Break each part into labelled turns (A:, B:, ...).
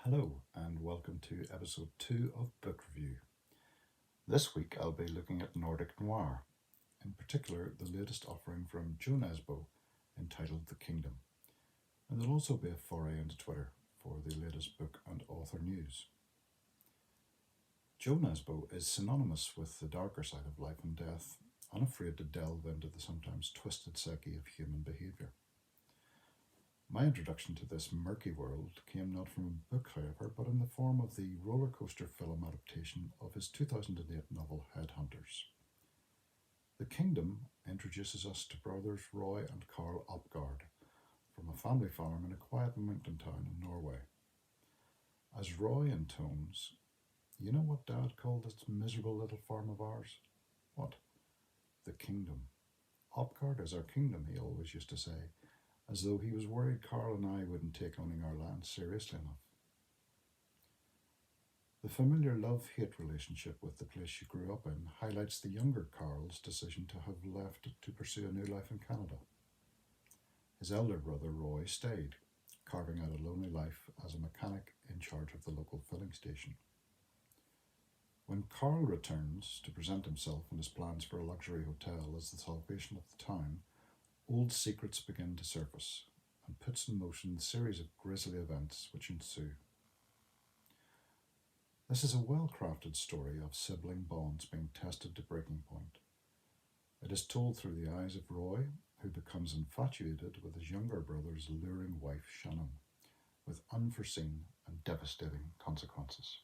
A: Hello, and welcome to episode 2 of Book Review. This week I'll be looking at Nordic Noir, in particular the latest offering from Nesbo entitled The Kingdom, and there'll also be a foray into Twitter for the latest book and author news. Nesbo is synonymous with the darker side of life and death, unafraid to delve into the sometimes twisted psyche of human behaviour. My introduction to this murky world came not from a book, however, but in the form of the roller coaster film adaptation of his 2008 novel Headhunters. The Kingdom introduces us to brothers Roy and Carl Opgard from a family farm in a quiet mountain town in Norway. As Roy intones, "You know what Dad called this miserable little farm of ours? What? The Kingdom. Opgard is our kingdom," he always used to say, as though he was worried Carl and I wouldn't take owning our land seriously enough. The familiar love-hate relationship with the place she grew up in highlights the younger Carl's decision to have left to pursue a new life in Canada. His elder brother Roy stayed, carving out a lonely life as a mechanic in charge of the local filling station. When Carl returns to present himself and his plans for a luxury hotel as the salvation of the town, old secrets begin to surface and puts in motion the series of grisly events which ensue. This is a well-crafted story of sibling bonds being tested to breaking point. It is told through the eyes of Roy, who becomes infatuated with his younger brother's alluring wife Shannon, with unforeseen and devastating consequences.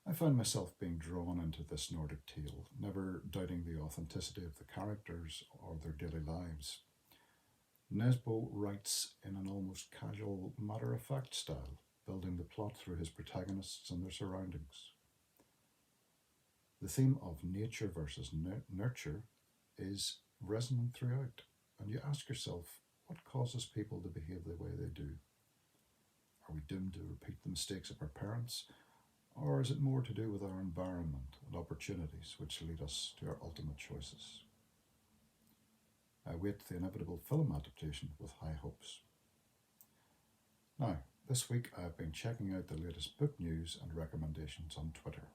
A: I found myself being drawn into this Nordic tale, never doubting the authenticity of the characters or their daily lives. Nesbo writes in an almost casual, matter-of-fact style, building the plot through his protagonists and their surroundings. The theme of nature versus nurture is resonant throughout, and you ask yourself, what causes people to behave the way they do? Are we doomed to repeat the mistakes of our parents? Or is it more to do with our environment and opportunities which lead us to our ultimate choices? I await the inevitable film adaptation with high hopes. Now, this week I have been checking out the latest book news and recommendations on Twitter.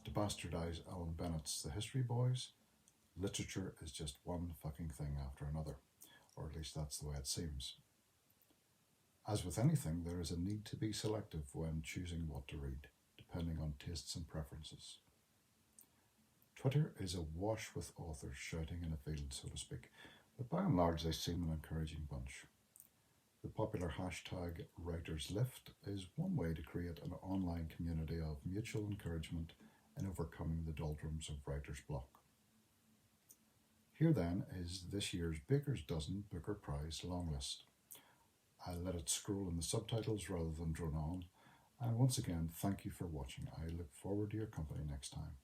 A: To bastardize Alan Bennett's The History Boys, literature is just one fucking thing after another, or at least that's the way it seems. As with anything, there is a need to be selective when choosing what to read, depending on tastes and preferences. Twitter is awash with authors shouting in a field, so to speak, but by and large they seem an encouraging bunch. The popular hashtag WritersLift is one way to create an online community of mutual encouragement in overcoming the doldrums of writer's block. Here then is this year's Baker's Dozen Booker Prize long list. I'll let it scroll in the subtitles rather than drone on, and once again, thank you for watching. I look forward to your company next time,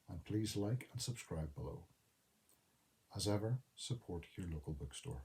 A: and please like and subscribe below. As ever, support your local bookstore.